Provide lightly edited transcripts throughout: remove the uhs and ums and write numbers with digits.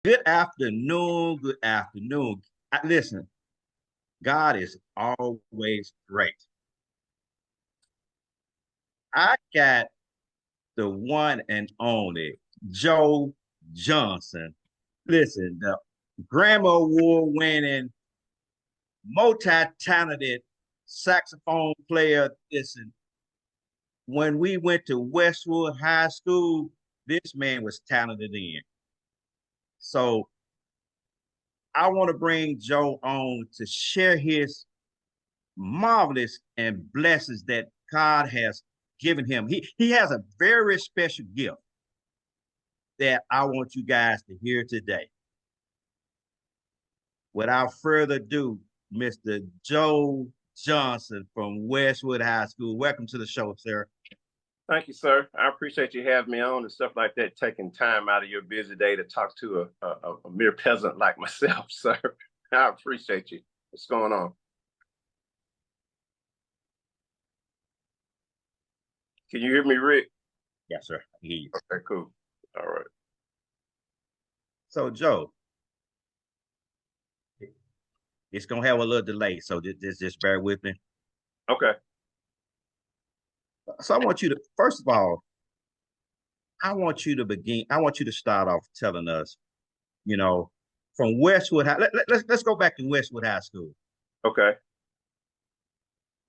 Good afternoon. Good afternoon. Listen, God is always great. I got the one and only Joe Johnson. Listen, the Grammy Award winning, multi talented saxophone player. Listen, when we went to Westwood High School, this man was talented in. So I want to bring Joe on to share his marvelous and blessings that God has given him. He has a very special gift that I want you guys to hear today. Without further ado, Mr. Joe Johnson from Westwood High School. Welcome to the show, sir. Thank you, sir. I appreciate you having me on and stuff like that, taking time out of your busy day to talk to a mere peasant like myself, sir. I appreciate you. What's going on? Can you hear me, Rick? Yes, sir. I hear you. Okay, cool. All right. So, Joe, it's gonna have a little delay, so just bear with me. Okay. So, I want you to first of all, I want you to begin. I want you to start off telling us, you know, from Westwood High. Let's go back to Westwood High School. Okay.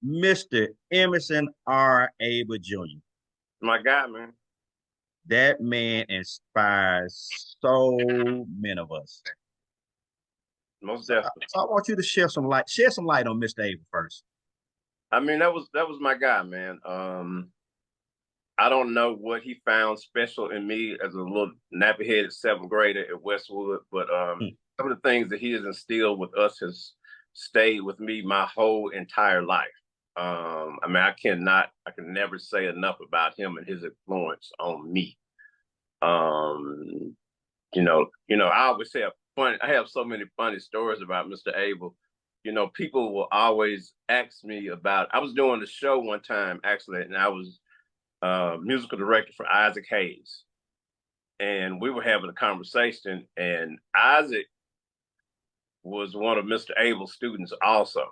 Mr. Emerson R. Abel Jr. My guy, man. That man inspires so many of us. Most definitely. So I want you to shed some light on Mr. Abel first. I mean, that was my guy, man. I don't know what he found special in me as a little nappy-headed seventh grader at Westwood, but some of the things that he has instilled with us has stayed with me my whole entire life. I mean, I can never say enough about him and his influence on me. Um, I always say I have so many funny stories about Mr. Abel. People will always ask me about. I was doing the show one time actually, and I was musical director for Isaac Hayes, and we were having a conversation, and Isaac was one of Mr. Abel's students also.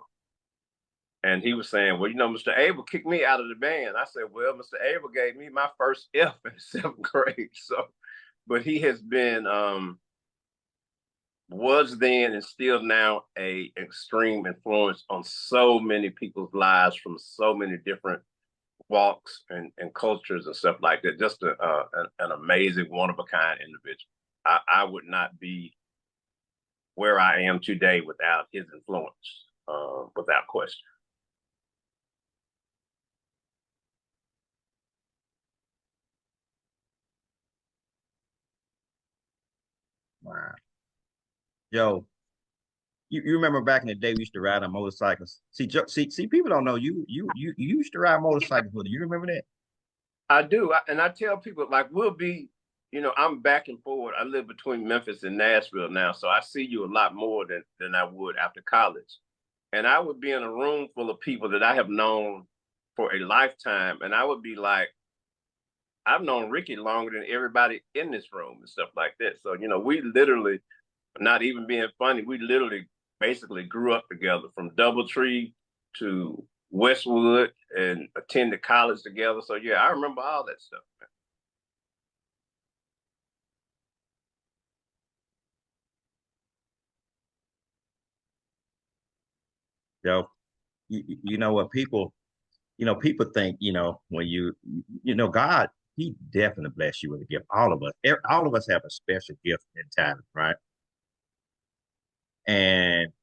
And he was saying, well, Mr. Abel kicked me out of the band. I said, well, Mr. Abel gave me my first F in seventh grade. So, but he has been, was then and still now a extreme influence on so many people's lives from so many different walks and cultures and stuff like that. Just an amazing, one of a kind individual. I would not be where I am today without his influence, without question. Wow. Yo, you remember back in the day we used to ride on motorcycles. See, people don't know you used to ride motorcycles with you. You remember that? I do, and I tell people like we'll be, I'm back and forward. I live between Memphis and Nashville now, so I see you a lot more than I would after college. And I would be in a room full of people that I have known for a lifetime, and I would be like, I've known Ricky longer than everybody in this room and stuff like that. So we literally, not even being funny, we literally basically grew up together from DoubleTree to Westwood and attended college together. So yeah, I remember all that stuff. Yo, you know what people think, when God, he definitely bless you with a gift. All of us have a special gift and talent, right? And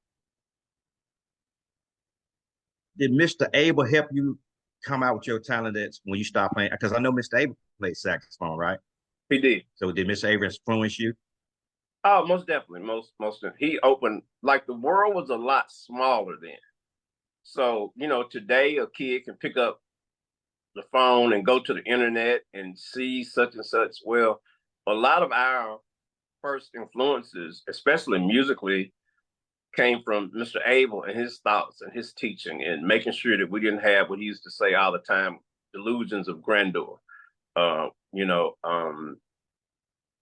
did Mr. Abel help you come out with your talent that's when you start playing? Because I know Mr. Abel played saxophone, right? He did. So did Mr. Abel influence you? Oh, most definitely. Most he opened like the world was a lot smaller then. So, today a kid can pick up the phone and go to the internet and see such and such. Well, a lot of our first influences, especially musically, came from Mr. Abel and his thoughts and his teaching and making sure that we didn't have what he used to say all the time, delusions of grandeur. Uh, you know, um,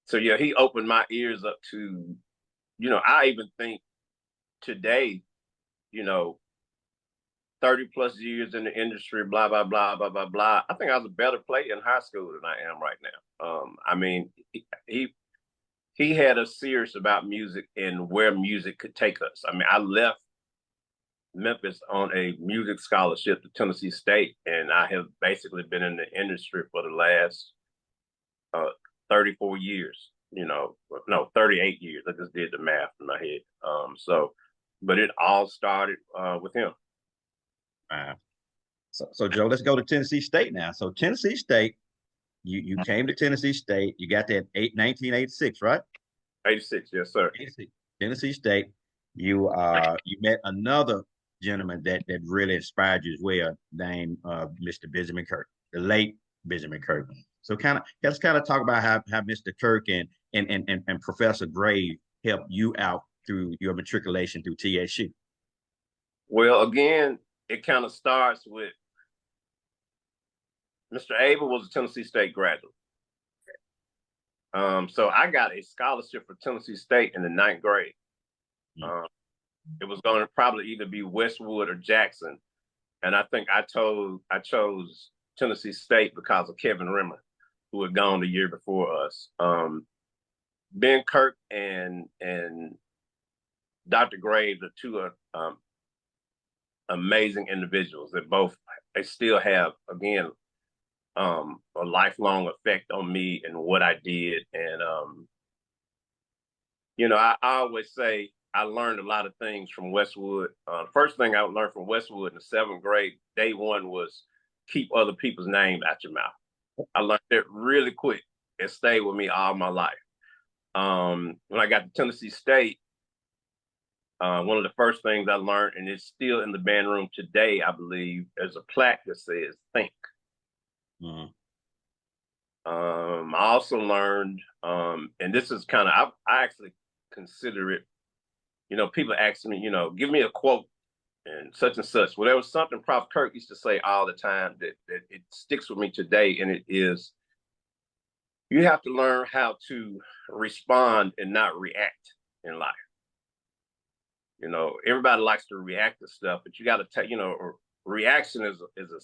So yeah, he opened my ears up to, I even think today, you know, 30 plus years in the industry, blah, blah, blah, blah, blah, blah. I think I was a better player in high school than I am right now. I mean, he had us serious about music and where music could take us. I mean, I left Memphis on a music scholarship to Tennessee State, and I have basically been in the industry for the last 34 years, no, 38 years. I just did the math in my head. But it all started with him. So Joe, let's go to Tennessee State now. So Tennessee State, you came to Tennessee State. You got that 1986, right? 86, yes, sir. 86. Tennessee State. You met another gentleman that really inspired you as well, named Mr. Benjamin Kirk, the late Benjamin Kirk. So let's kind of talk about how Mr. Kirk and Professor Grave helped you out through your matriculation through TSU. Well, again, it kind of starts with Mr. Abel was a Tennessee State graduate. So I got a scholarship for Tennessee State in the 9th grade. It was going to probably either be Westwood or Jackson. And I think I chose Tennessee State because of Kevin Rimmer, who had gone the year before us. Ben Kirk and Dr. Graves are two amazing individuals that they still have, again, a lifelong effect on me and what I did. And, I always say I learned a lot of things from Westwood. First thing I learned from Westwood in the 7th grade, day one, was keep other people's names out your mouth. I learned that really quick. It stayed with me all my life. When I got to Tennessee State, one of the first things I learned, and it's still in the band room today, I believe, is a plaque that says think. I also learned, and this is kind of, I actually consider it, people ask me, give me a quote and such. Well, there was something Prof. Kirk used to say all the time that it sticks with me today, and it is, you have to learn how to respond and not react in life. Everybody likes to react to stuff, but you got to take, reaction is a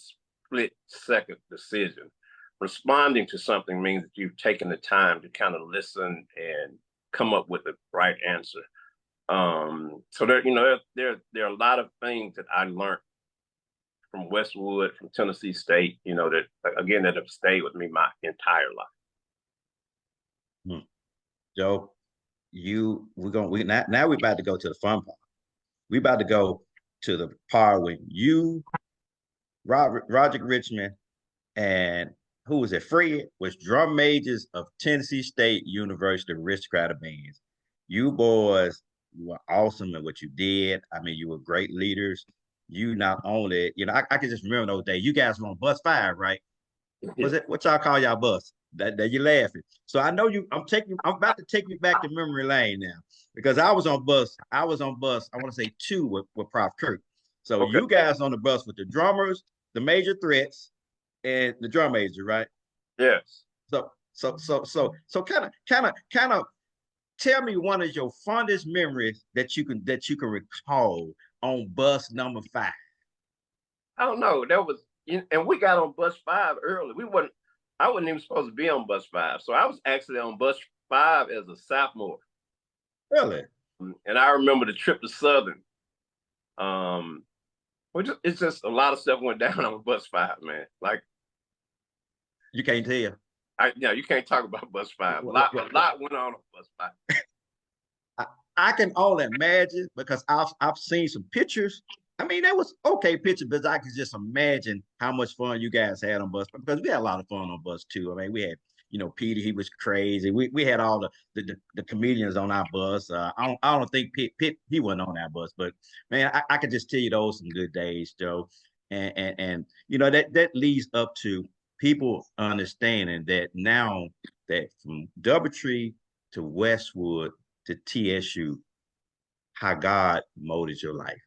split-second decision. Responding to something means that you've taken the time to kind of listen and come up with the right answer. So there are a lot of things that I learned from Westwood, from Tennessee State, that have stayed with me my entire life. Joe, now we're about to go to the fun part. We're about to go to the part when you, Roger Richmond, and who was it? Fred was drum majors of Tennessee State University Aristocratic Bands. You boys were awesome at what you did. I mean, you were great leaders. You not only, I can just remember those days. You guys were on bus 5, right? Was it what y'all call y'all bus? That you laughing. So I know you. I'm about to take you back to memory lane now, because I was on bus. I want to say 2 with Prof. Kirk. So okay. You guys on the bus with the drummers, the major threats, and the drum major, right? Yes. So kind of tell me one of your fondest memories that you can recall on bus number 5. I don't know. And we got on bus 5 early. I wasn't even supposed to be on bus 5. So I was actually on bus 5 as a sophomore. Really? And I remember the trip to Southern. It's just a lot of stuff went down on bus 5, man. Like, you can't tell. You can't talk about bus 5. A lot went on bus 5. I can only imagine, because I've seen some pictures. I mean, that was okay picture, but I could just imagine how much fun you guys had on bus, because we had a lot of fun on bus too. I mean, we had, Peter, he was crazy. We had all the comedians on our bus. I don't think Pitt he wasn't on our bus, but man, I could just tell you those some good days, Joe. And that leads up to people understanding that now that from Doubletree to Westwood to TSU, how God molded your life,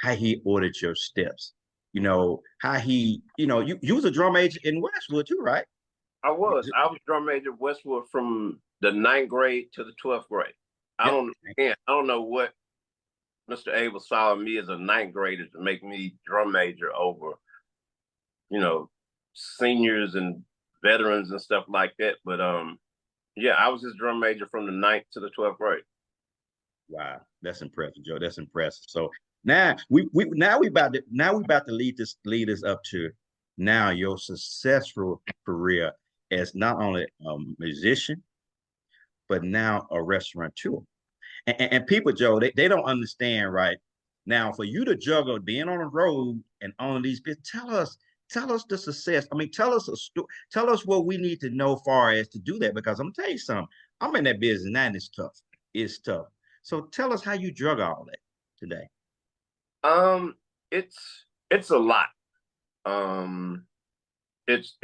how he ordered your steps, how he, you was a drum major in Westwood too, right? I was drum major at Westwood from the 9th grade to the 12th grade. Yep. I don't know what Mr. Abel saw in me as a 9th grader to make me drum major over, seniors and veterans and stuff like that. But yeah, I was his drum major from the 9th to the 12th grade. Wow, that's impressive, Joe. That's impressive. So now we about to lead us up to now your successful career as not only a musician, but now a restaurateur. And people, Joe, they don't understand, right? Now, for you to juggle being on the road and on these bits, tell us the success. I mean, tell us what we need to know far as to do that, because I'm gonna tell you something. I'm in that business now, and it's tough. It's tough. So tell us how you juggle all that today. It's a lot. It's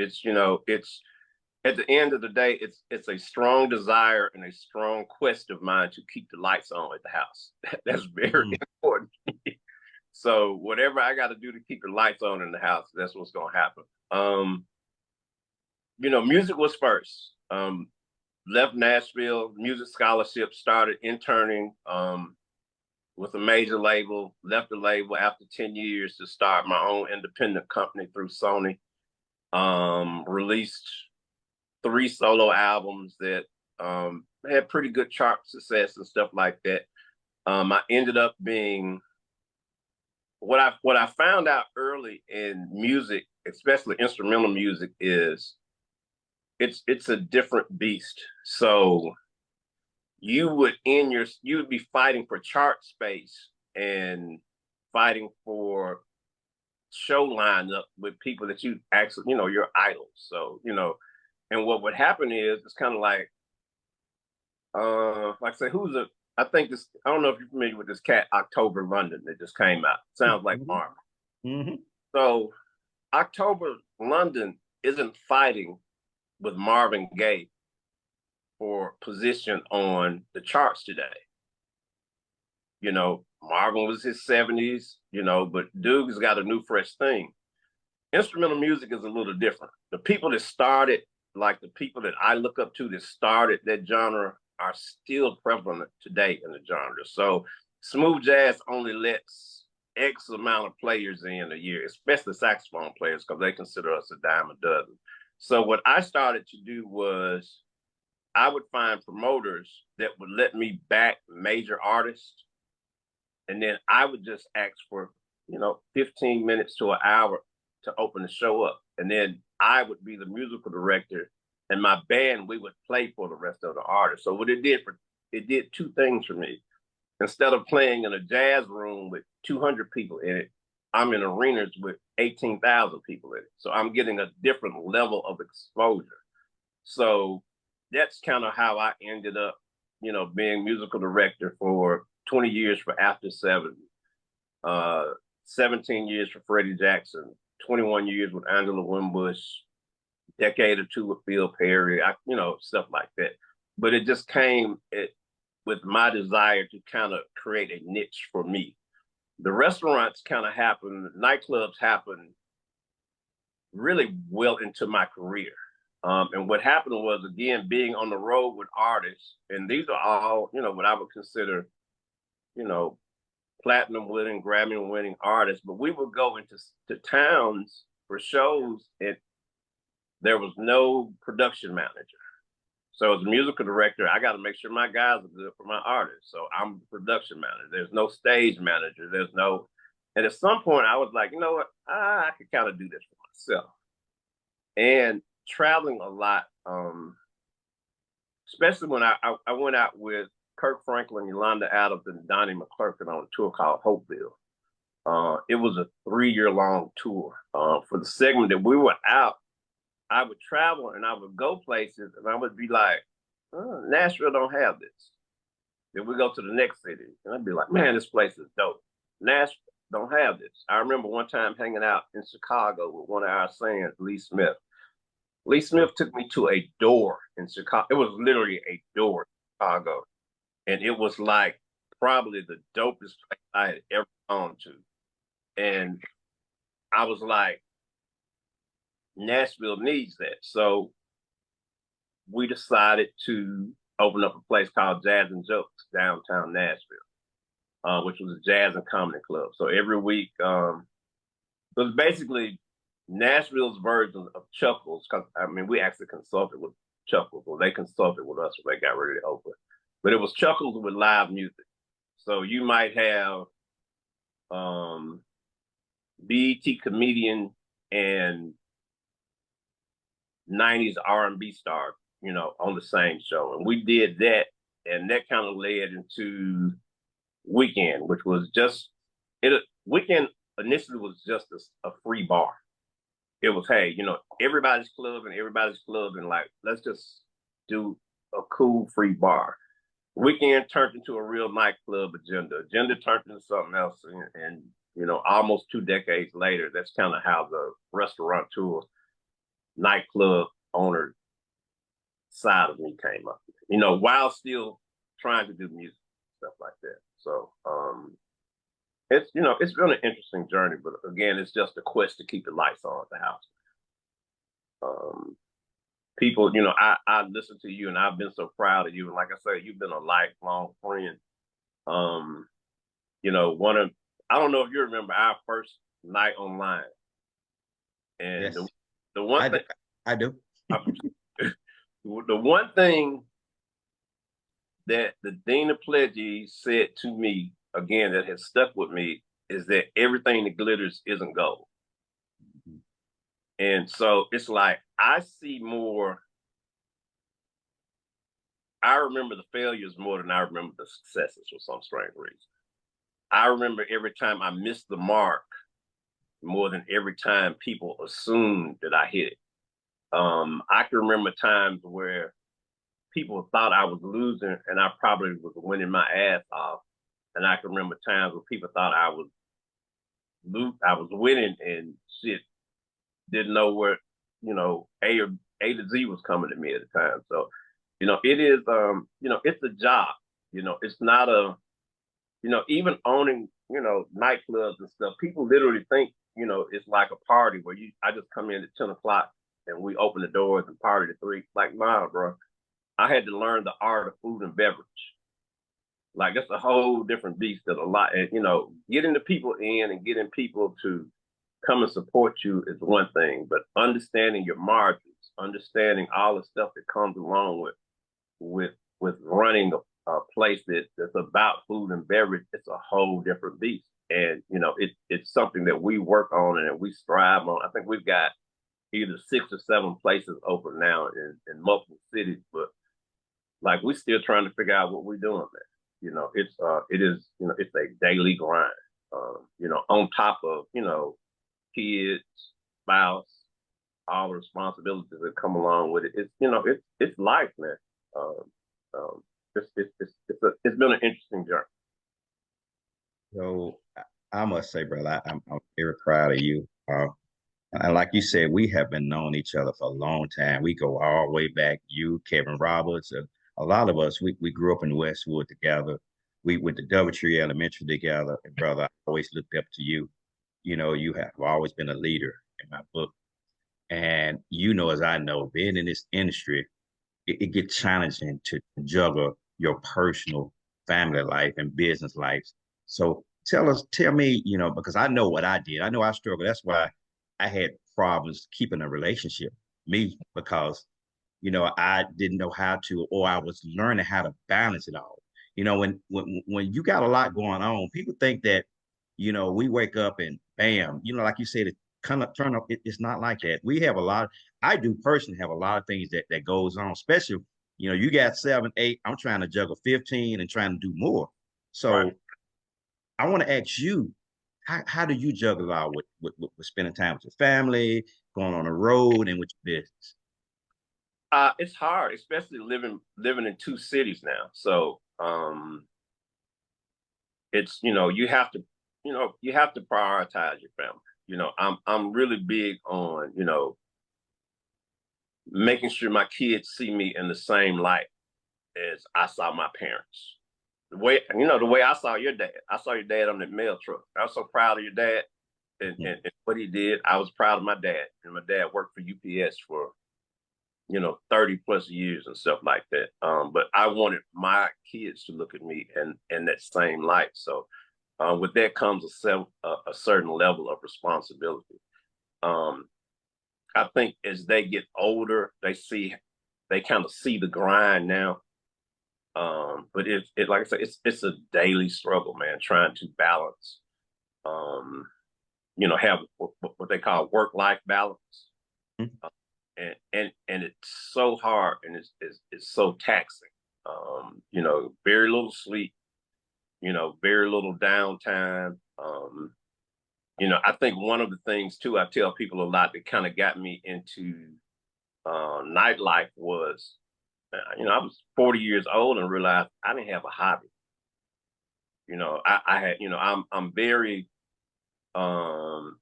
at the end of the day, it's a strong desire and a strong quest of mine to keep the lights on at the house. That's very important. So whatever I got to do to keep the lights on in the house, that's what's going to happen. Music was first. Left Nashville, music scholarship, started interning with a major label, left the label after 10 years to start my own independent company through Sony. Released 3 solo albums that had pretty good chart success and stuff like that. I ended up being what I found out early in music, especially instrumental music, is it's a different beast. So you would be fighting for chart space and fighting for show lineup with people that you actually, your idols. So, and what would happen is it's kind of like I say, I don't know if you're familiar with this cat, October London, that just came out. Sounds like Mark. Mm-hmm. So October London isn't fighting with Marvin Gaye for position on the charts today. Marvin was his 70s, but Duke's got a new fresh thing. Instrumental music is a little different. The people that started, like the people that I look up to that started that genre, are still prevalent today in the genre. So smooth jazz only lets X amount of players in a year, especially saxophone players, because they consider us a dime a dozen. So what I started to do was I would find promoters that would let me back major artists. And then I would just ask for, 15 minutes to an hour to open the show up. And then I would be the musical director, and my band, we would play for the rest of the artists. So what it did 2 things for me. Instead of playing in a jazz room with 200 people in it, I'm in arenas with 18,000 people in it. So I'm getting a different level of exposure. So that's kind of how I ended up, being musical director for 20 years for After 7, 17 years for Freddie Jackson, 21 years with Angela Winbush, decade or 2 with Phil Perry, stuff like that. But it just came with my desire to kind of create a niche for me. The restaurants kind of happened, nightclubs happened really well into my career. And what happened was, again, being on the road with artists, and these are all, what I would consider, platinum winning, Grammy winning artists, but we would go into towns for shows, and there was no production manager. So as a musical director, I got to make sure my guys are good for my artists. So I'm the production manager. There's no stage manager. And at some point I was like, you know what? I could kind of do this for myself. And traveling a lot, especially when I went out with Kirk Franklin, Yolanda Adams, and Donnie McClurkin on a tour called Hopeville. It was a 3-year-long tour. For the segment that we were out, I would travel and I would go places and I would be like, Nashville don't have this. Then we go to the next city and I'd be like, man, this place is dope. Nashville don't have this. I remember one time hanging out in Chicago with one of our singers, Lee Smith. Lee Smith took me to a door in Chicago. It was literally a door in Chicago. And it was like probably the dopest place I had ever gone to. And I was like, Nashville needs that. So we decided to open up a place called Jazz and Jokes downtown Nashville, which was a jazz and comedy club. So every week, it was basically Nashville's version of Chuckles. Because I mean, we actually consulted with Chuckles, or they consulted with us when they got ready to open. But it was Chuckles with live music. So you might have BET comedian and 90s R&B star, you know, on the same show. And we did that, and that kind of led into Wknd, which was just, Wknd initially was just a free bar. It was, hey, you know, everybody's club, and like, let's just do a cool free bar. Wknd turned into a real nightclub agenda. Agenda turned into something else, and you know, almost 2 decades later, that's kind of how the restaurateur, nightclub owner side of me came up. You know, while still trying to do music, stuff like that. So it's, you know, it's been an interesting journey, but again, it's just a quest to keep the lights on at the house. People, you know, I listen to you, and I've been so proud of you. And like I said, you've been a lifelong friend. You know, I don't know if you remember our first night online. And Yes. the one thing I do. The one thing that the Dean of Pledges said to me, again, that has stuck with me, is that everything that glitters isn't gold. Mm-hmm. And so it's like, I remember the failures more than I remember the successes for some strange reason. I remember every time I missed the mark more than every time people assumed that I hit it. I can remember times where people thought I was losing and I probably was winning my ass off. And I can remember times where people thought I was winning and shit, didn't know where, you know, A to Z was coming to me at the time. So, you know, it is, you know, it's a job. You know, it's not you know, even owning, you know, nightclubs and stuff, people literally think, you know, it's like a party where I just come in at 10 o'clock and we open the doors and party at 3. Like, nah, bro. I had to learn the art of food and beverage. Like, it's a whole different beast that and, you know, getting the people in and getting people to come and support you is one thing, but understanding your margins, understanding all the stuff that comes along with running a place that's about food and beverage, it's a whole different beast. And, you know, it's something that we work on and we strive on. I think we've got either 6 or 7 places open now in multiple cities, but like, we're still trying to figure out what we're doing, man. You know, it is, you know, it's a daily grind, you know, on top of, you know, kids, spouse, all the responsibilities that come along with it. It's, you know, it's life, man. It's been an interesting journey. So I must say, brother, I'm very proud of you. And like you said, we have been knowing each other for a long time. We go all the way back. You, Kevin Roberts, a lot of us, we grew up in Westwood together. We went to Doubletree Elementary together. And brother, I always looked up to you. You know, you have always been a leader in my book. And you know, as I know, being in this industry, it gets challenging to juggle your personal family life and business life. So tell me, you know, because I know what I did. I know I struggled. That's why I had problems keeping a relationship. Me, because, you know, I didn't know how to, or I was learning how to balance it all. You know, when you got a lot going on, people think that, you know, we wake up and bam, you know, like you said, it kind of turn up. It's not like that. We have a lot. I do personally have a lot of things that goes on, especially, you know, you got 7, 8. I'm trying to juggle 15 and trying to do more. So right. I want to ask you, how do you juggle all with spending time with your family, going on the road, and with your business? It's hard, especially living in 2 cities now. So it's, you know, you have to prioritize your family. You know, I'm really big on, you know, making sure my kids see me in the same light as I saw my parents. The way I saw your dad. I saw your dad on that mail truck. I was so proud of your dad and what he did. I was proud of my dad. And my dad worked for UPS for you know, 30 plus years and stuff like that. But I wanted my kids to look at me in that same light. So with that comes a certain level of responsibility. I think as they get older, they kind of see the grind now. But it like I said, it's a daily struggle, man, trying to balance, you know, have what they call work-life balance. And it's so hard, and it's so taxing. You know, very little sleep, you know, very little downtime. You know, I think one of the things too, I tell people a lot that kind of got me into nightlife was, you know, I was 40 years old and realized I didn't have a hobby. You know, I had, you know, I'm very to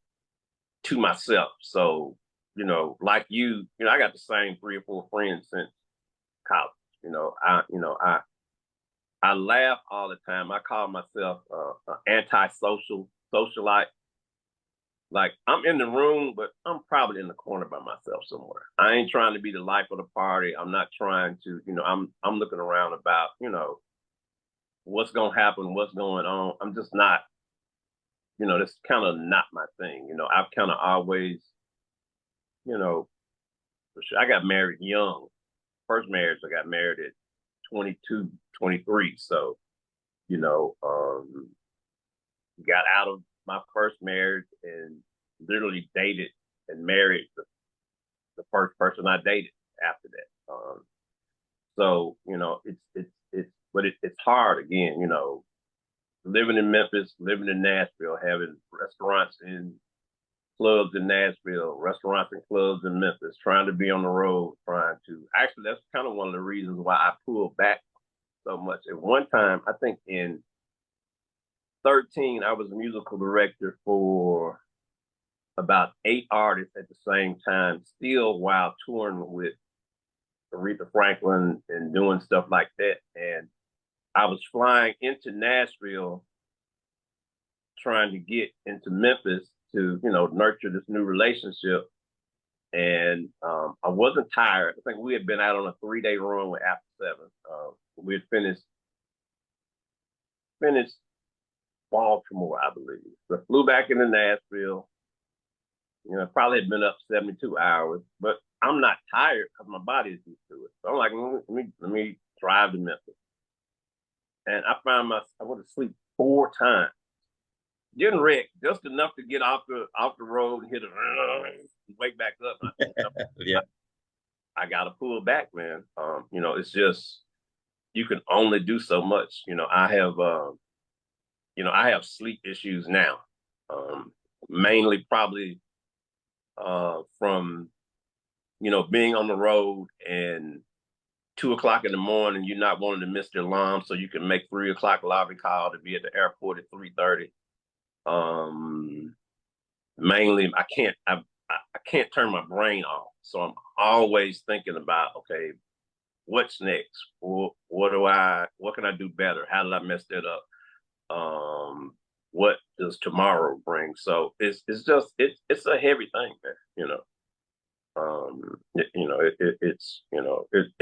myself. So, you know, like you know, I got the same 3 or 4 friends since college. I laugh all the time. I call myself an antisocial socialite. Like I'm in the room, but I'm probably in the corner by myself somewhere. I ain't trying to be the life of the party. I'm not trying to, you know, I'm looking around about, you know, what's gonna happen, what's going on. I'm just not, you know, that's kind of not my thing. You know, I've kind of always, you know, for sure. I got married young. First marriage, I got married at 22, 23. So, you know, got out of my first marriage and literally dated and married the first person I dated after that. So, you know, it's hard again, you know, living in Memphis, living in Nashville, having restaurants in clubs in Nashville, restaurants and clubs in Memphis, trying to be on the road, actually, that's kind of one of the reasons why I pulled back so much. At one time, I think in 13, I was a musical director for about 8 artists at the same time, still while touring with Aretha Franklin and doing stuff like that. And I was flying into Nashville trying to get into Memphis to, you know, nurture this new relationship. And I wasn't tired. I think we had been out on a 3-day run with After 7. We had finished Baltimore, I believe. So I flew back into Nashville. You know, probably had been up 72 hours, but I'm not tired because my body is used to it. So I'm like, let me drive to Memphis. And I found I went to sleep 4 times. Getting wrecked just enough to get off the road and hit it, wake back up. Yeah. I got to pull back, man. You know, it's just, you can only do so much. You know, I have sleep issues now, mainly probably from, you know, being on the road and 2 o'clock in the morning, you're not wanting to miss the alarm, so you can make 3 o'clock lobby call to be at the airport at 3:30. Mainly, I can't turn my brain off, so I'm always thinking about, okay, what's next? What can I do better? How did I mess that up? What does tomorrow bring? So it's a heavy thing, man. You know,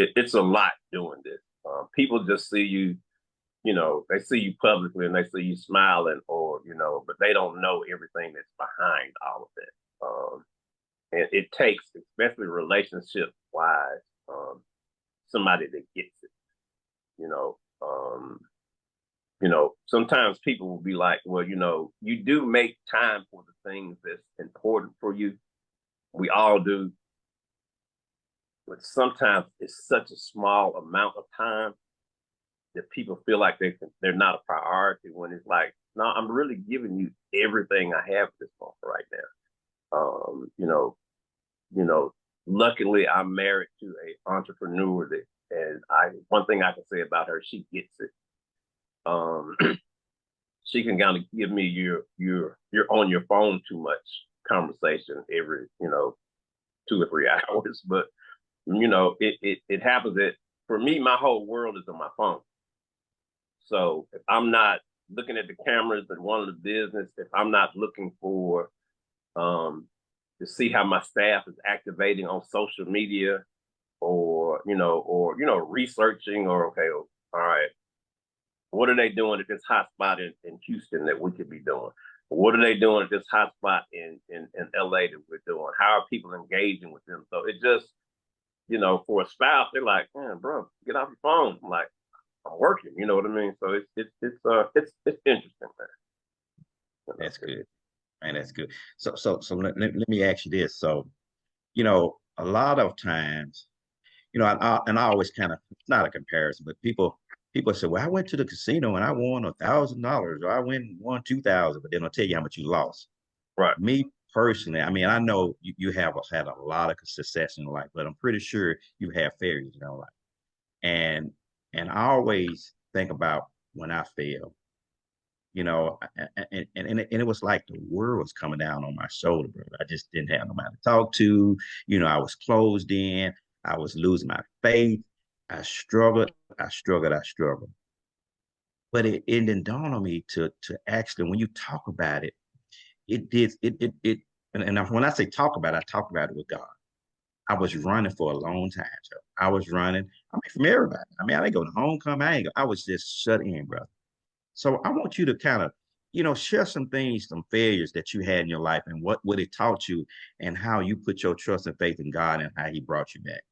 it's a lot doing this. People just see you, you know, they see you publicly and they see you smiling, or, you know, but they don't know everything that's behind all of that. And it takes, especially relationship wise, somebody that gets it. You know, sometimes people will be like, well, you know, you do make time for the things that's important for you. We all do. But sometimes it's such a small amount of time that people feel like they're not a priority, when it's like, no, I'm really giving you everything I have at this moment right now. Luckily I'm married to an entrepreneur one thing I can say about her, she gets it. She can kind of give me you're on your phone too much conversation every, 2 or 3 hours. But, it happens that for me, my whole world is on my phone. So if I'm not looking at the cameras and one of the business, if I'm not looking for to see how my staff is activating on social media, researching or, okay, all right, what are they doing at this hot spot in Houston that we could be doing? What are they doing at this hot spot in LA that we're doing? How are people engaging with them? So it just, for a spouse, they're like, man, bro, get off your phone. I'm like, I'm working, you know what I mean? So it's interesting, man. That's good. Man, that's good. So let me ask you this. So, a lot of times, I always kind of, it's not a comparison, but people say, well, I went to the casino and I won $1,000, or I won 2,000, but they don't tell you how much you lost. Right. Me personally, I mean, I know you have had a lot of success in life, but I'm pretty sure you have failures in your life. And I always think about when I failed, and it was like the world was coming down on my shoulder, bro. I just didn't have nobody to talk to. I was closed in. I was losing my faith. I struggled. I struggled. I struggled. But it didn't dawn on me to actually, when you talk about it, it did it. And when I say talk about it, I talk about it with God. I was running for a long time, so I was running. I mean, from everybody. I mean, I didn't go to homecoming. I was just shut in, bro. So I want you to kind of, share some things, some failures that you had in your life, and what it taught you, and how you put your trust and faith in God, and how He brought you back.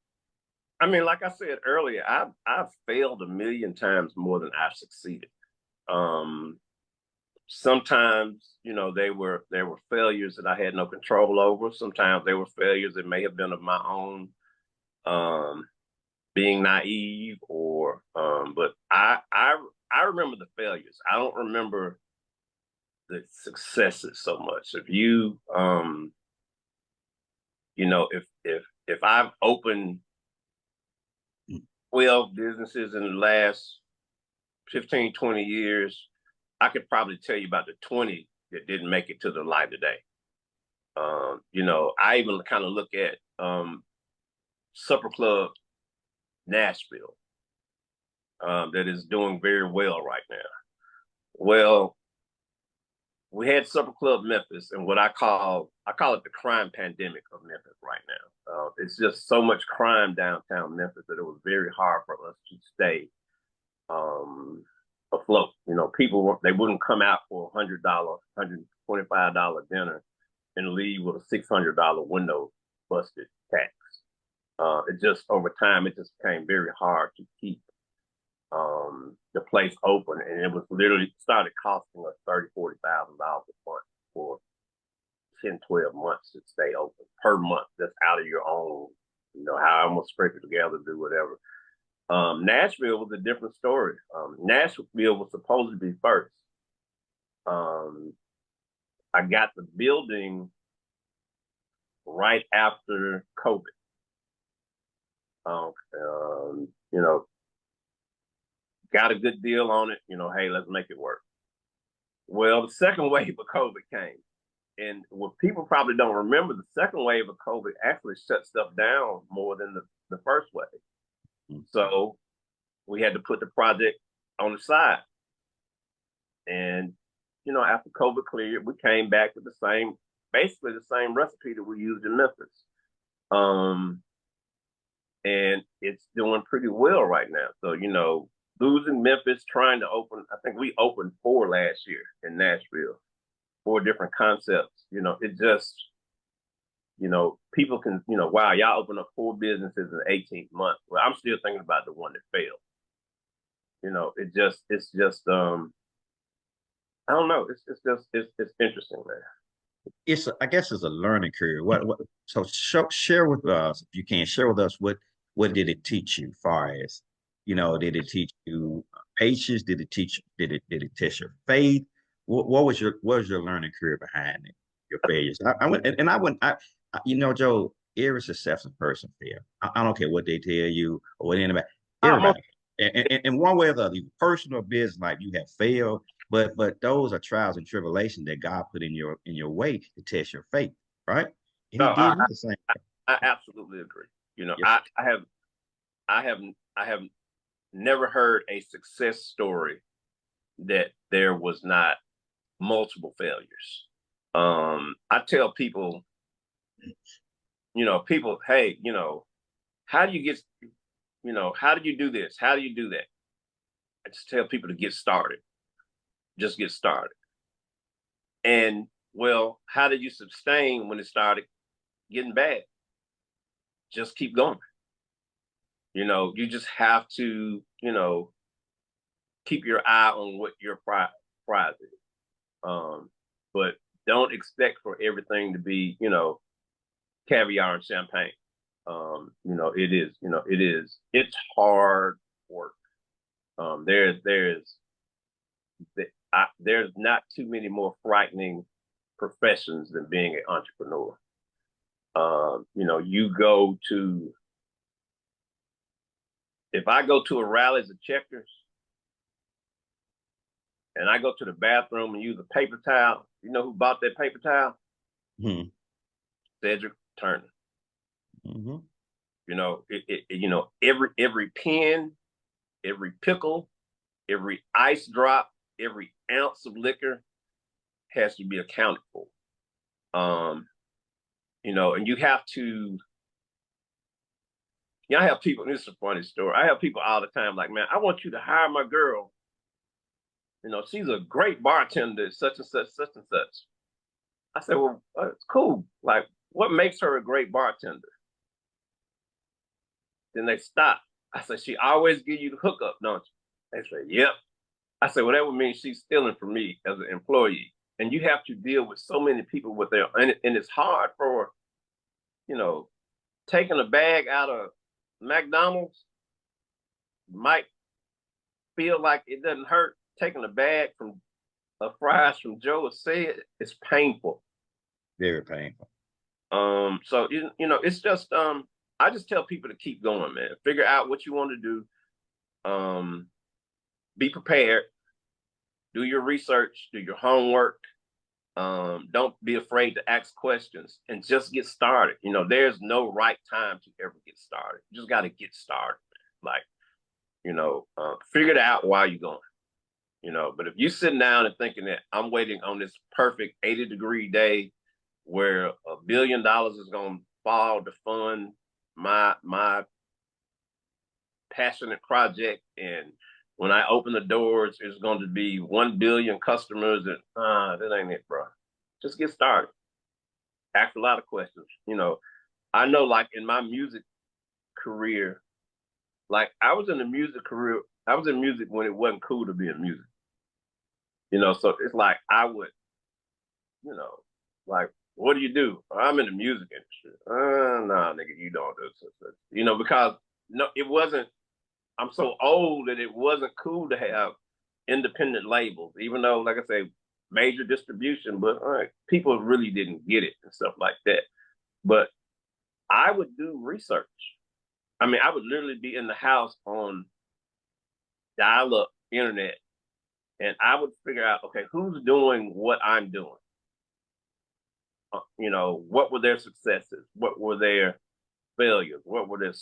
I mean, like I said earlier, I've failed a million times more than I've succeeded. Sometimes, they were failures that I had no control over. Sometimes they were failures that may have been of my own, being naive, or but I remember the failures. I don't remember the successes so much. If you if I've opened 12 businesses in the last 15, 20 years, I could probably tell you about the 20 that didn't make it to the light of day. I even kind of look at SupperClub Nashville, that is doing very well right now. Well, we had SupperClub Memphis, and what I call it the crime pandemic of Memphis right now. It's just so much crime downtown Memphis that it was very hard for us to stay afloat. People, they wouldn't come out for $100, $125 dinner and leave with a $600 window busted tax. It just, over time, it just became very hard to keep the place open, and it was literally started costing us $30,000-$40,000 a month for 10, 12 months to stay open per month. That's out of your own, how I'm gonna scrape it together, do whatever. Nashville was a different story. Nashville was supposed to be first. I got the building right after COVID. Got a good deal on it. Hey, let's make it work. Well, the second wave of COVID came. And what people probably don't remember, the second wave of COVID actually shut stuff down more than the first wave. Mm-hmm. So we had to put the project on the side. And, after COVID cleared, we came back with basically the same recipe that we used in Memphis. And it's doing pretty well right now. So, losing Memphis, trying to open, I think we opened 4 last year in Nashville, 4 different concepts. It just, people can, wow, y'all open up 4 businesses in 18 months. Well, I'm still thinking about the one that failed. It's just, I don't know. It's interesting, man. I guess it's a learning curve. So share with us, if you can, share with us what did it teach you, far as, did it teach you patience? Did it test your faith? What was your learning curve behind it, your failures? Joe, every successful person fail. I don't care what they tell you or what everybody. And one way or the other, personal or business life, you have failed, but those are trials and tribulations that God put in your way to test your faith, right? And no, He did the same. I absolutely agree. Yes. I have never heard a success story that there was not multiple failures. I tell people, hey, how do you get how do you do this? How do you do that? I just tell people to get started. Just get started. And well, how did you sustain when it started getting bad? Just keep going. You just have to, keep your eye on what your prize is. But don't expect for everything to be, caviar and champagne. It's hard work. There's not too many more frightening professions than being an entrepreneur. If I go to a Rallies of Checkers and I go to the bathroom and use a paper towel, you know who bought that paper towel? Mm-hmm. Cedric Turner. Mm-hmm. Every pen, every pickle, every ice drop, every ounce of liquor has to be accounted for. And you have to. I have people. This is a funny story. I have people all the time like, man, I want you to hire my girl. She's a great bartender, such and such, such and such. I said, well, it's cool. Like, what makes her a great bartender? Then they stop. I said, she always give you the hookup, don't you? They say, yep. I said, well, that would mean she's stealing from me as an employee. And you have to deal with so many people with their, and it's hard for, taking a bag out of McDonald's might feel like it doesn't hurt. Taking a bag of fries from Joe or said, it's painful. Very painful. So it's just I just tell people to keep going, man. Figure out what you want to do. Be prepared. Do your research. Do your homework. Don't be afraid to ask questions and just get started. There's no right time to ever get started. You just got to get started. Like, figure it out while you're going. But if you're sitting down and thinking that I'm waiting on this perfect 80-degree day where $1 billion is going to fall to fund my passionate project, and when I open the doors, it's going to be 1 billion customers, and that ain't it, bro. Just get started. Ask a lot of questions. I know, like in my music career, like I was in music when it wasn't cool to be in music. So it's like I would, like, what do you do? I'm in the music industry. Nah, nigga, you don't do this. Because no, it wasn't. I'm so old that it wasn't cool to have independent labels, even though, like I say, major distribution, but people really didn't get it and stuff like that. But I would do research. I mean, I would literally be in the house on dial-up internet, and I would figure out, okay, who's doing what I'm doing? What were their successes? What were their failures? What were their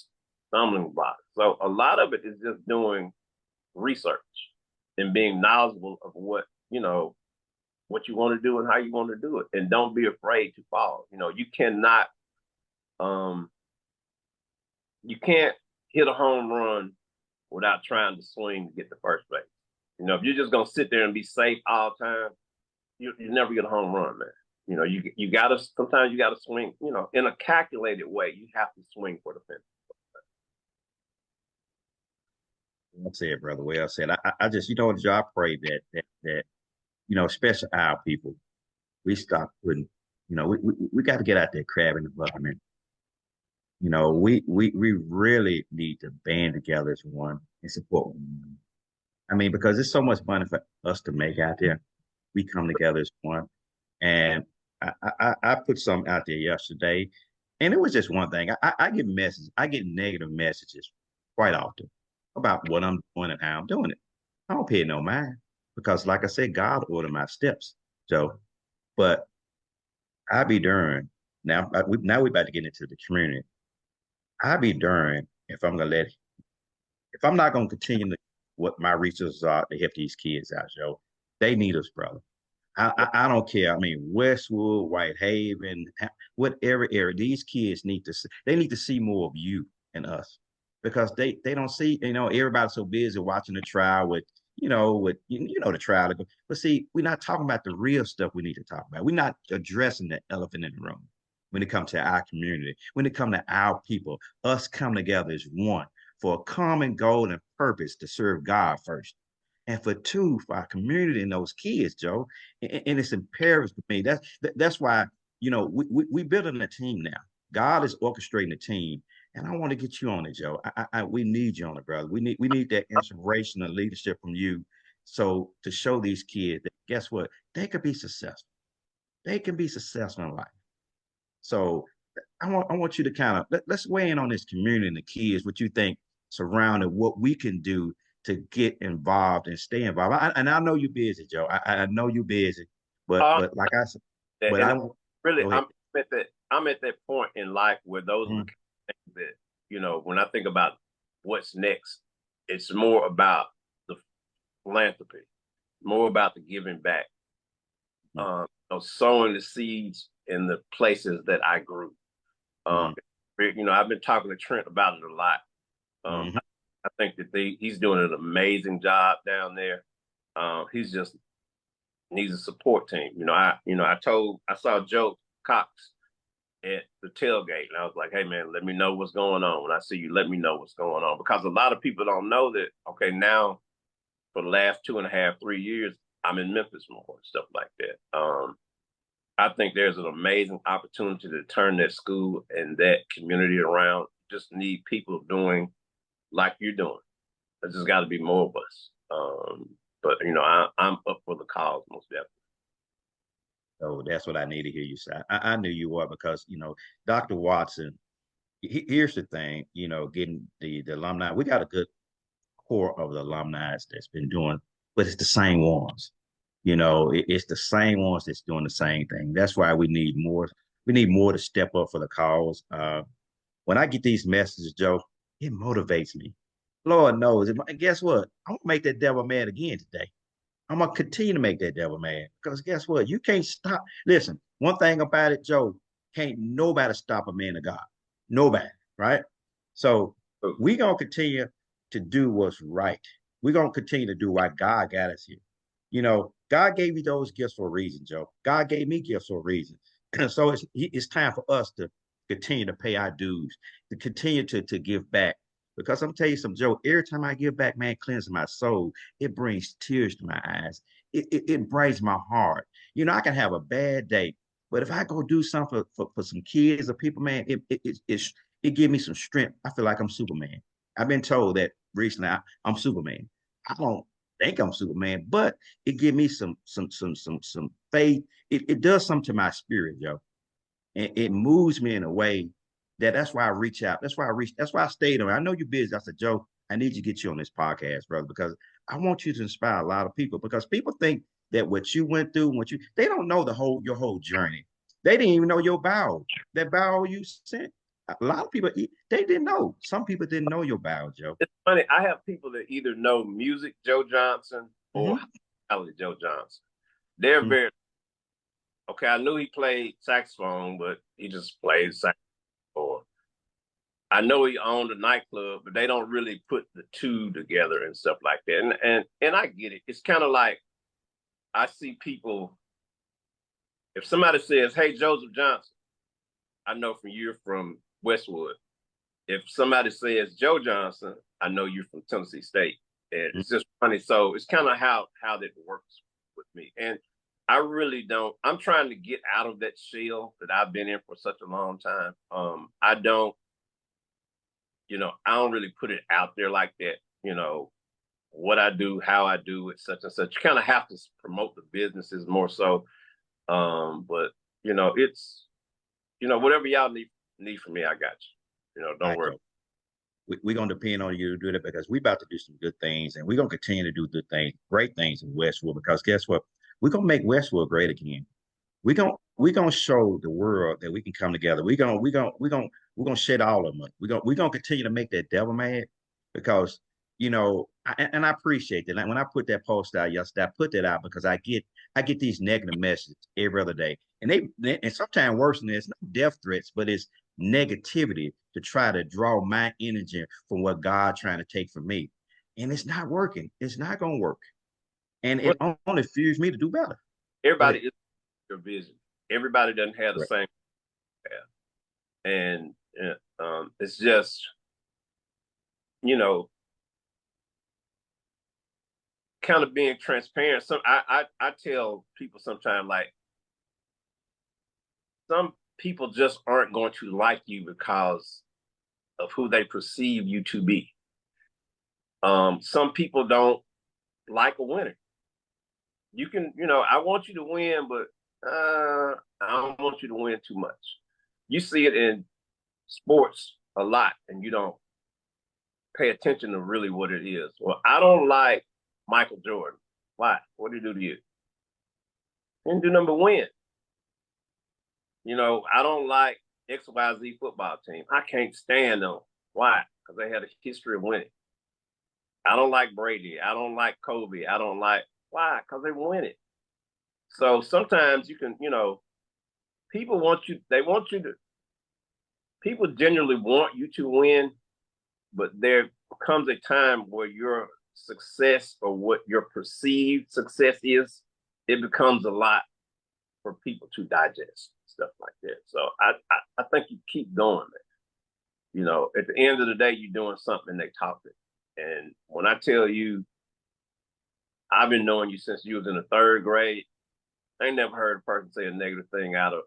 stumbling blocks? So a lot of it is just doing research and being knowledgeable of what you want to do and how you want to do it. And don't be afraid to fall. You cannot, you can't hit a home run without trying to swing to get the first base. If you're just going to sit there and be safe all the time, you never get a home run, man. You got to, sometimes you got to swing, in a calculated way. You have to swing for the fence. Well said, brother. Well said. I just, Joe, I pray that especially our people, we stop putting, we got to get out there crabbing the bucket, man. We really need to band together as one and support one another. I mean, because there's so much money for us to make out there. We come together as one. And I put something out there yesterday, and it was just one thing. I get messages, I get negative messages quite often about what I'm doing and how I'm doing it. I don't pay no mind because, like I said, God ordered my steps, Joe. But I be darned. Now we're about to get into the community. I be darned if I'm not gonna continue what my resources are to help these kids out, Joe. They need us, brother. I don't care. I mean, Westwood, Whitehaven, whatever area, these kids need to see more of you and us. because they don't see, everybody's so busy watching the trial with, the trial. But see, we're not talking about the real stuff we need to talk about. We're not addressing the elephant in the room when it comes to our community, when it comes to our people, us come together as one for a common goal and purpose to serve God first. And for two, for our community and those kids, Joe, and it's imperative to me. That's why, we building a team now. God is orchestrating a team, and I want to get you on it, Joe. We need you on it, brother. We need that inspiration and leadership from you, so to show these kids that guess what, they could be successful. They can be successful in life. So I want you to kind of let's weigh in on this community and the kids. What you think surrounding what we can do to get involved and stay involved. And I know you're busy, Joe. I know you're busy, but like I said, but I really go ahead. I'm at that point in life where those are the things that, when I think about what's next, it's more about the philanthropy, more about the giving back, sowing the seeds in the places that I grew. I've been talking to Trent about it a lot. I think that he's doing an amazing job down there. He's just needs a support team. I saw Joe Cox at the tailgate, and I was like, hey man, let me know what's going on. When I see you, let me know what's going on, because a lot of people don't know that. Okay, now for the last 2.5, 3 years, I'm in Memphis more and stuff like that. I think there's an amazing opportunity to turn that school and that community around. Just need people doing like you're doing. There's just got to be more of us. But I'm up for the cause most definitely. Oh, that's what I need to hear you say. I knew you were, because Dr. Watson. Here's the thing, getting the alumni. We got a good core of the alumni that's been doing, but it's the same ones. It's the same ones that's doing the same thing. That's why we need more. We need more to step up for the cause. When I get these messages, Joe, it motivates me. Lord knows. Guess what? I'm gonna make that devil mad again today. I'm gonna continue to make that devil mad, because guess what? You can't stop. Listen, one thing about it, Joe, can't nobody stop a man of God. Nobody, right? So we gonna continue to do what's right. We're gonna continue to do why God got us here. God gave you those gifts for a reason, Joe. God gave me gifts for a reason. So it's time for us to continue to pay our dues, to continue to give back. Because I'm telling you something, Joe, every time I give back, man, cleanses my soul. It brings tears to my eyes. It brightens my heart. I can have a bad day, but if I go do something for some kids or people, man, it gives me some strength. I feel like I'm Superman. I've been told that recently I'm Superman. I don't think I'm Superman, but it gives me some faith. It does something to my spirit, Joe. And it moves me in a way that's why I reach out. That's why I stayed on. I know you're busy. I said, Joe, I need to get you on this podcast, brother, because I want you to inspire a lot of people, because people think that what you went through, they don't know your whole journey. They didn't even know your bio, that bio you sent. A lot of people, they didn't know. Some people didn't know your bio, Joe. It's funny. I have people that either know music Joe Johnson or hospitality Joe Johnson. They're very okay. I knew he played saxophone, but he just played saxophone. Or I know he owned a nightclub, but they don't really put the two together and stuff like that. And I get it. It's kind of like I see people. If somebody says, "Hey, Joseph Johnson," I know you're from Westwood. If somebody says Joe Johnson, I know you're from Tennessee State. And it's just funny. So it's kind of how that works with me. And I really don't. I'm trying to get out of that shell that I've been in for such a long time. I don't really put it out there like that. What I do, how I do it, such and such. You kind of have to promote the businesses more so. But it's whatever y'all need from me, I got you. Don't worry. We're going to depend on you to do that, because we're about to do some good things, and we're going to continue to do good things, great things in Westwood, because guess what? We're going to make Westwood great again. We're going to show the world that we can come together. We're going to shed all of them. We're going to continue to make that devil mad, because, and I appreciate that. When I put that post out yesterday, I put that out because I get these negative messages every other day. And and sometimes worse than this, not death threats, but it's negativity to try to draw my energy from what God trying to take from me. And it's not working. It's not going to work. And Well, it only fuels me to do better. everybody is your vision. Everybody doesn't have the Right. same path. And it's just, you know, kind of being transparent. So I tell people sometimes, like, some people just aren't going to like you because of who they perceive you to be. Some people don't like a winner. You can, I want you to win, but I don't want you to win too much. You see it in sports a lot, and you don't pay attention to really what it is. Well, I don't like Michael Jordan. Why? What did he do to you? He didn't do number win. I don't like XYZ football team. I can't stand them. Why? Because they had a history of winning. I don't like Brady. I don't like Kobe. I don't like, why? Because they win it. So sometimes you can, people want you, people genuinely want you to win, but there comes a time where your success or what your perceived success is, it becomes a lot for people to digest, stuff like that. So I think you keep going, man. At the end of the day, you're doing something they taught it. And when I tell you, I've been knowing you since you was in the third grade, I ain't never heard a person say a negative thing out of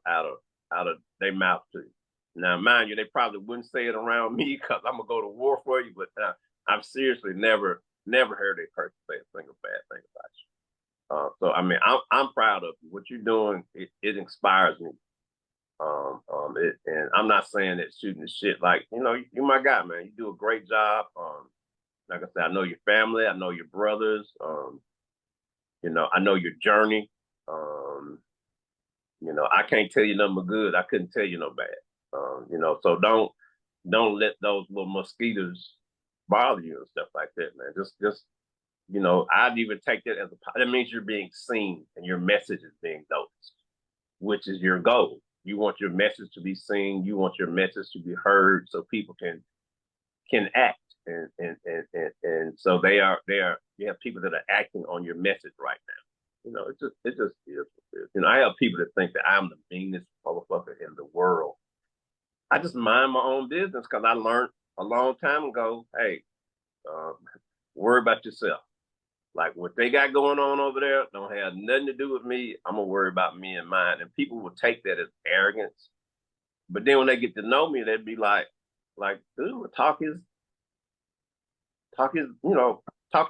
their mouth to you. Now, mind you, they probably wouldn't say it around me because I'm gonna go to war for you. But I've seriously never heard a person say a single bad thing about you. So I mean, I'm proud of you. What you're doing, it inspires me. And I'm not saying that shooting the shit. Like, you're my guy, man. You do a great job. Like I said, I know your family. I know your brothers. I know your journey. I can't tell you nothing but good. I couldn't tell you no bad. So don't let those little mosquitoes bother you and stuff like that, man. Just I'd even take that as that means you're being seen and your message is being noticed, which is your goal. You want your message to be seen. You want your message to be heard, so people can act. And so they are you have people that are acting on your message right now. It just is. I have people that think that I'm the meanest motherfucker in the world. I just mind my own business because I learned a long time ago, hey, worry about yourself. Like, what they got going on over there don't have nothing to do with me. I'm gonna worry about me and mine. And people will take that as arrogance. But then when they get to know me, they'd be like, dude, talk your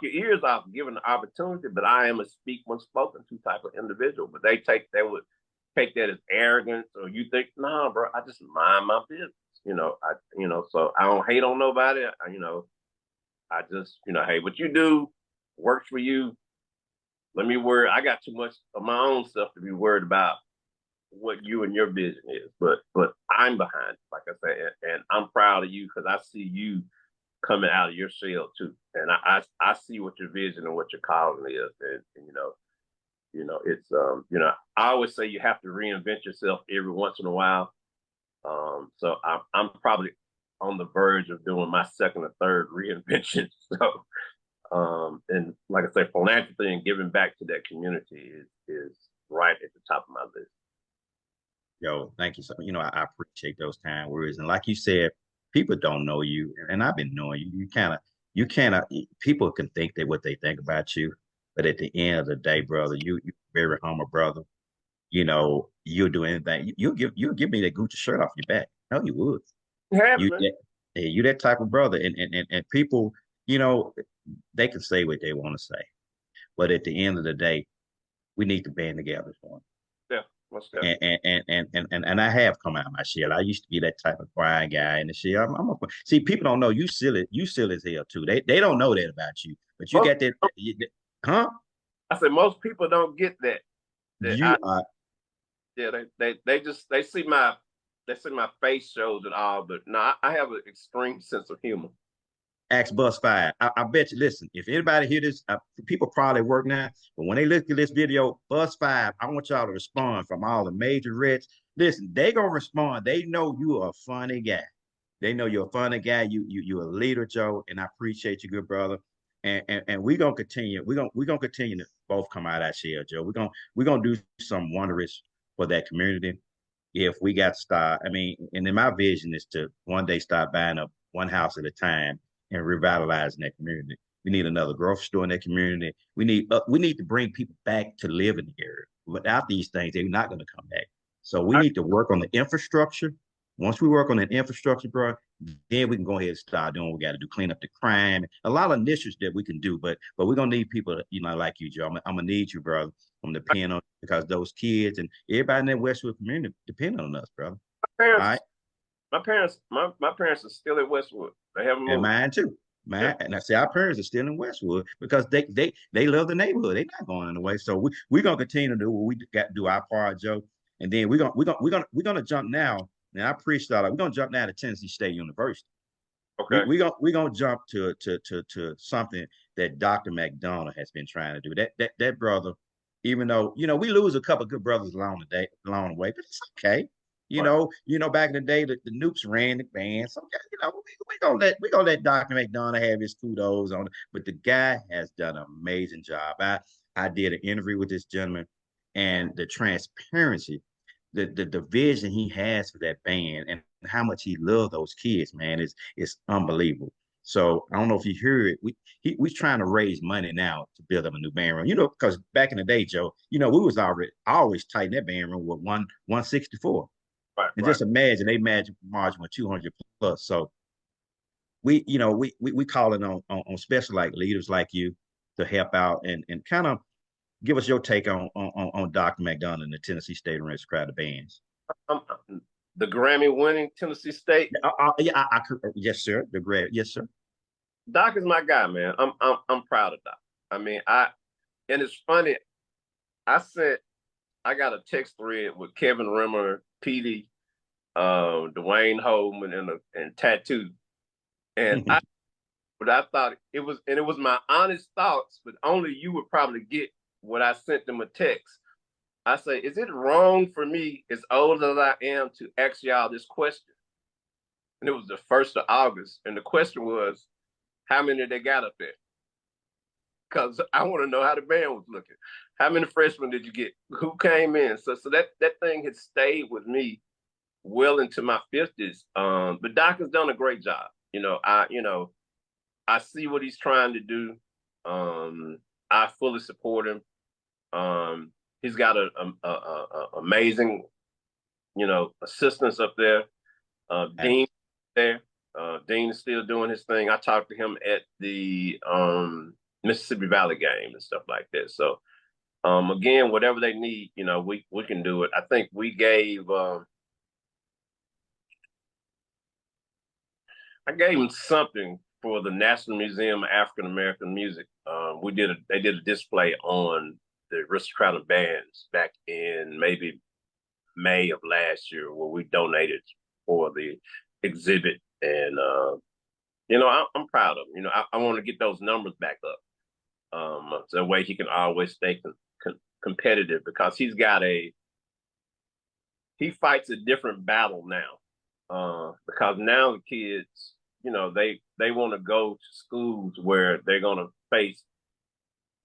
ears off, given the opportunity. But I am a speak when spoken to type of individual. But they would take that as arrogance, or you think, nah, bro, I just mind my business. So I don't hate on nobody. I just, hey, what you do works for you. Let me worry. I got too much of my own stuff to be worried about what you and your vision is. But I'm behind it, like I said, and I'm proud of you because I see you coming out of your shell too. And I see what your vision and what your calling is. And it's I always say you have to reinvent yourself every once in a while. So I'm probably on the verge of doing my second or third reinvention. So and like I say, philanthropy and giving back to that community is right at the top of my list. Yo, thank you so. I appreciate those kind words. And like you said, people don't know you, and I've been knowing you. You kind of, people can think that what they think about you, but at the end of the day, brother, you very humble, brother. You'll do anything. You'll give me that Gucci shirt off your back. No, you would. You Happening. you that type of brother, and people, they can say what they want to say, but at the end of the day, we need to band together for them. Yeah, most And I have come out of my shell. I used to be that type of crying guy in the shell. See, people don't know you silly as hell too. They don't know that about you, but you most, got that, huh? I said most people don't get that. You are. Yeah, they see my face shows and all, but no, I have an extreme sense of humor. Ask Bus Five. I bet you. Listen, if anybody hear this, people probably work now, but when they look at this video, Bus Five, I want y'all to respond from all the major reds. Listen, they gonna respond. They know you are a funny guy. They know you're a funny guy. You're a leader, Joe, and I appreciate you, good brother. And we're gonna continue. We're gonna continue to both come out that shell, Joe. We're gonna do some wondrous for that community if we got to start. I mean, and then my vision is to one day start buying up one house at a time and revitalizing that community. We need another grocery store in that community. We need to bring people back to live in the area. Without these things, they're not going to come back. So we need to work on the infrastructure. Once we work on that infrastructure, bro, then we can go ahead and start doing what we got to do, clean up the crime. A lot of initiatives that we can do, but we're gonna need people, like you, Joe. I'm gonna need you, brother. I'm depend on because those kids and everybody in that Westwood community depend on us, brother. Parents, All right. my parents are still in Westwood. They haven't And moved. mine too. Man, and I say our parents are still in Westwood because they love the neighborhood. They're not going away. So we're gonna continue to do what we got to do our part, Joe. And then we're gonna jump now. Now I appreciate that. We're gonna jump now to Tennessee State University. Okay. We're gonna jump to something that Dr. McDonough has been trying to do. That brother, even though we lose a couple of good brothers along the way, but it's okay. Right. Back in the day, the Noops ran the band. So we gonna let Dr. McDonough have his kudos on it. But the guy has done an amazing job. I did an interview with this gentleman, and the transparency, the vision he has for that band, and how much he loves those kids, man, is unbelievable. So I don't know if you hear it. We're trying to raise money now to build up a new band room. Because back in the day, Joe, we was always tight in that band room with 164. Right. And Right. just imagine they margin with 200 plus. So we calling on special like leaders like you to help out and kind of give us your take on Dr. McDonough and the Tennessee State Aristocratic Bands. Um, the Grammy winning Tennessee State. Yeah, yes, sir. Yes, sir. Doc is my guy, man. I'm proud of Doc. I mean, and it's funny. I got a text thread with Kevin Rimmer, Petey, Dwayne Holman, and Tattoo, and but I thought it was my honest thoughts, but only you would probably get what I sent them a text. I say, is it wrong for me, as old as I am, to ask y'all this question? And it was the 1st of August, and the question was, how many they got up there? Because I want to know how the band was looking. How many freshmen did you get? Who came in? So that thing has stayed with me well into my 50s. But Doc has done a great job. I see what he's trying to do. I fully support him. He's got a amazing, assistants up there. Dean there. Dean is still doing his thing. I talked to him at the Mississippi Valley game and stuff like that. So again, whatever they need, we can do it. I think we gave I gave him something for the National Museum of African American Music. They did a display on the aristocratic bands back in maybe May of last year, where we donated for the exhibit. And I'm proud of him. I want to get those numbers back up. So that way he can always stay competitive, because he fights a different battle now. Because now the kids, they want to go to schools where they're going to face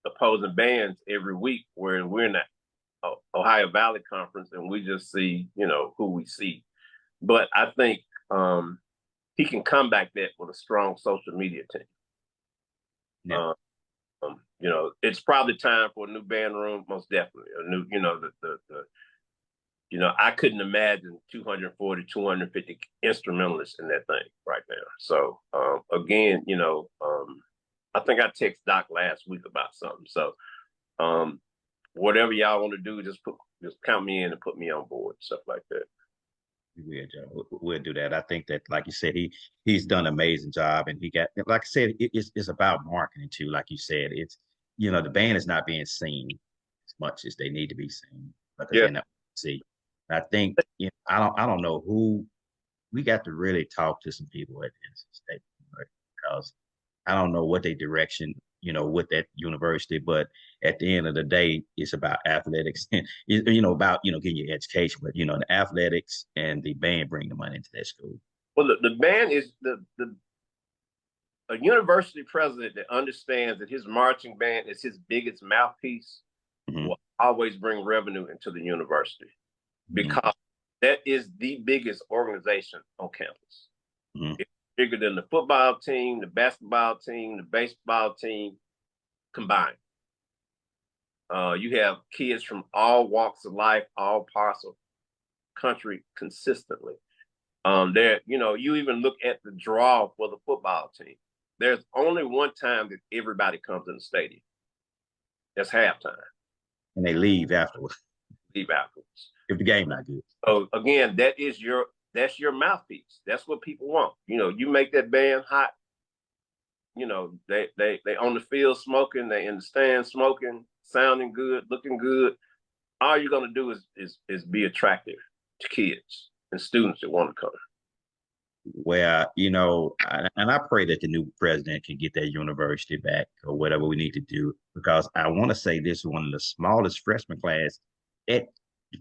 opposing bands every week, where we're in the Ohio Valley Conference and we just see, who we see. But I think he can combat that with a strong social media team. Yeah. It's probably time for a new band room, most definitely. A new, I couldn't imagine 240, 250 instrumentalists in that thing right now. So again, I think I texted Doc last week about something. So whatever y'all want to do, just count me in and put me on board, stuff like that. We'll do that. I think that, like you said, he's done an amazing job, and he got, like I said, it's about marketing too. Like you said, it's the band is not being seen as much as they need to be seen, because they're not see. I think I don't know who we got to really talk to some people at the state, because I don't know what their direction with that university, but at the end of the day, it's about athletics and about getting your education, but the athletics and the band bring the money into that school. Well, the band is a university president that understands that his marching band is his biggest mouthpiece will always bring revenue into the university because that is the biggest organization on campus. It's bigger than the football team, the basketball team, the baseball team combined. You have kids from all walks of life, all parts of country consistently. There, you even look at the draw for the football team. There's only one time that everybody comes in the stadium. That's halftime. And they leave afterwards. Leave afterwards. If the game not good. So again, that's your mouthpiece. That's what people want. You make that band hot. They on the field smoking, they in the stand smoking, sounding good, looking good. All you're gonna do is be attractive to kids and students that want to come. Well, and I pray that the new president can get that university back or whatever we need to do, because I want to say this is one of the smallest freshman class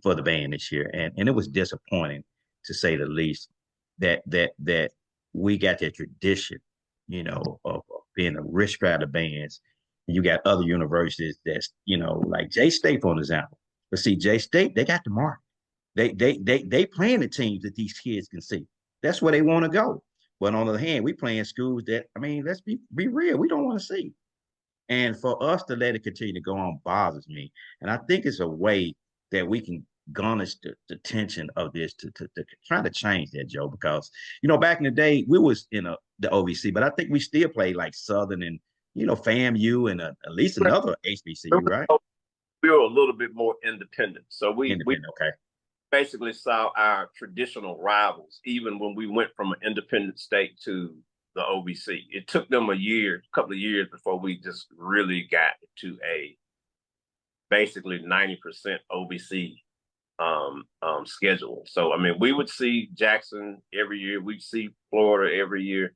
for the band this year. And it was disappointing, to say the least, that we got that tradition, of being a rich crowd of bands. You got other universities that's, like J State, for example. But see, J State, they got the mark. They playing the teams that these kids can see. That's where they want to go. But on the other hand, we playing schools that, let's be real, we don't want to see. And for us to let it continue to go on bothers me. And I think it's a way that we can garnish the attention of this to try to change that, Joe. Because, back in the day, we was in the OVC, but I think we still played like Southern and, FAMU and at least another HBCU, right? We were a little bit more independent. So we okay. Basically saw our traditional rivals, even when we went from an independent state to the OVC. It took them a couple of years before we just really got to a basically 90% OVC schedule. So, we would see Jackson every year. We'd see Florida every year.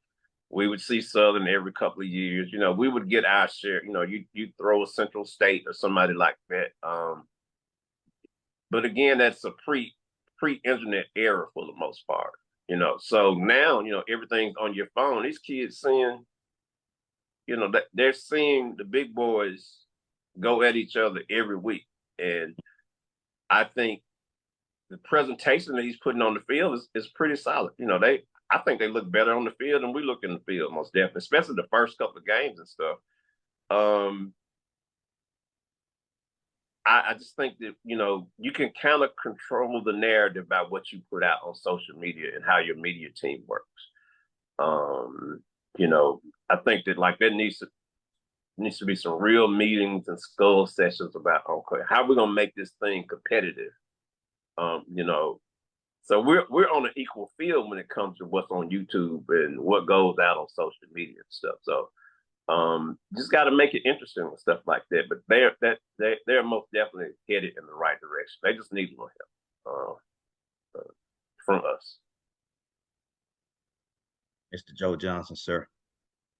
We would see Southern every couple of years. We would get our share. You throw a Central State or somebody like that. But again, that's a pre-internet era for the most part, So now, everything's on your phone. These kids seeing, they're seeing the big boys go at each other every week. And I think the presentation that he's putting on the field is pretty solid. I think they look better on the field than we look in the field, most definitely, especially the first couple of games and stuff. I just think that, you can kind of control the narrative by what you put out on social media and how your media team works. I think that there needs to be some real meetings and skull sessions about, okay, how are we going to make this thing competitive? So we're on an equal field when it comes to what's on YouTube and what goes out on social media and stuff. So, just got to make it interesting and stuff like that. But they're most definitely headed in the right direction. They just need more help from us. Mr. Joe Johnson, sir,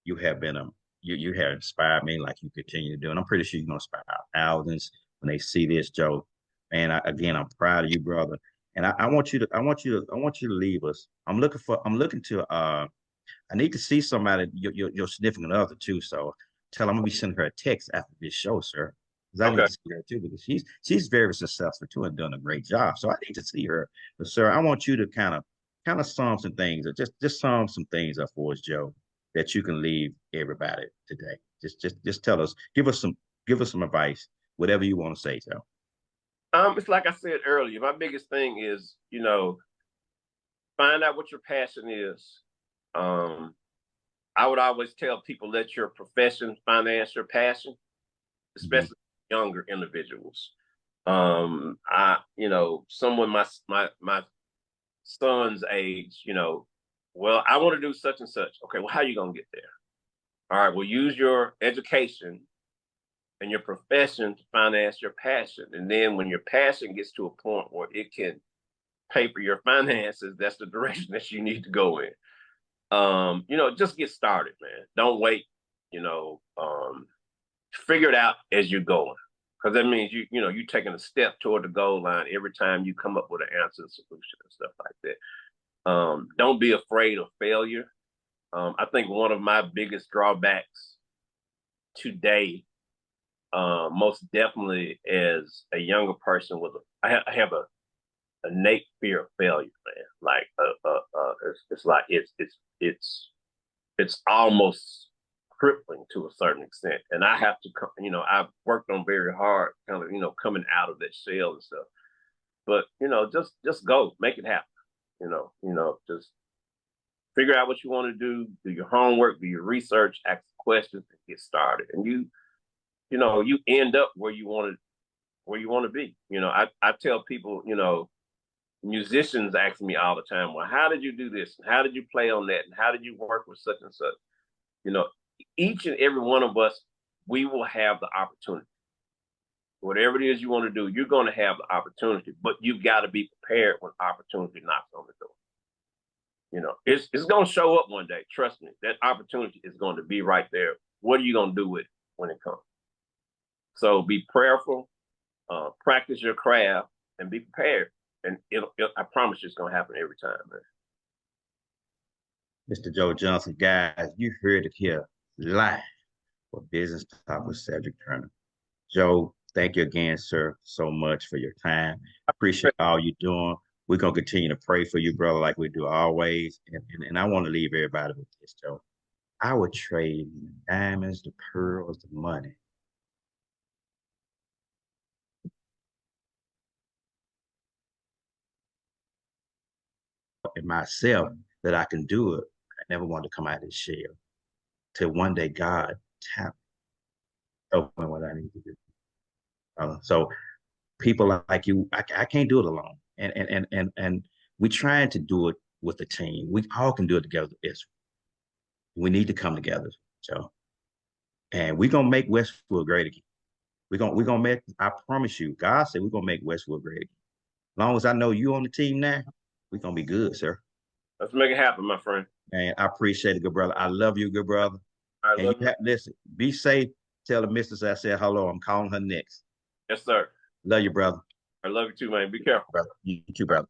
you have been you have inspired me like you continue to do, and I'm pretty sure you're gonna inspire thousands when they see this, Joe. And I'm proud of you, brother. And I want you to leave us. I'm looking to I need to see somebody, your significant other too. So tell her I'm gonna be sending her a text after this show, sir. Because I need to see her too, because she's very successful too and doing a great job. So I need to see her. But sir, I want you to kind of sum some things, or just sum some things up for us, Joe, that you can leave everybody today. Just tell us, give us some advice, whatever you want to say, Joe. It's like I said earlier, my biggest thing is, find out what your passion is. I would always tell people, let your profession finance your passion, especially younger individuals. Someone my son's age, well, I want to do such and such. Okay, well, how are you going to get there? All right, well, use your education and your profession to finance your passion. And then when your passion gets to a point where it can pay for your finances, that's the direction that you need to go in. Just get started, man. Don't wait, figure it out as you're going. Because that means you're taking a step toward the goal line every time you come up with an answer and solution and stuff like that. Don't be afraid of failure. I think one of my biggest drawbacks today, most definitely as a younger person, I have a innate fear of failure, man. Like, it's like it's almost crippling to a certain extent. And I have to, I've worked on very hard, kind of, coming out of that shell and stuff. But just go, make it happen. Just figure out what you want to do your homework, do your research, ask questions, and get started. And you end up where you want to be. I tell people, musicians ask me all the time, well, how did you do this? And how did you play on that? And how did you work with such and such? Each and every one of us, we will have the opportunity. Whatever it is you want to do, you're going to have the opportunity, but you've got to be prepared when opportunity knocks on the door. It's going to show up one day. Trust me, that opportunity is going to be right there. What are you going to do with it when it comes? So be prayerful, practice your craft, and be prepared. And I promise you, it's going to happen every time, man. Mr. Joe Johnson, guys, you heard it here live for Business Talk with Cedric Turner. Joe, thank you again, sir, so much for your time. I appreciate all you're doing. We're going to continue to pray for you, brother, like we do always. And I want to leave everybody with this, Joe. I would trade the diamonds, the pearls, the money. And myself that I can do it. I never want to come out of this shell till one day God tap open what I need to do. So people like you, I can't do it alone. And we're trying to do it with a team. We all can do it together. We need to come together, Joe. And we're gonna make Westwood great again. We're gonna make, I promise you, God said we're gonna make Westwood great again. As long as I know you on the team now, we're gonna be good, sir. Let's make it happen, my friend. And I appreciate it, good brother. I love you, good brother. I love you. Listen, be safe. Tell the missus I said hello. I'm calling her next. Yes, sir. Love you, brother. I love you too, man. Be careful. Brother. You too, brother.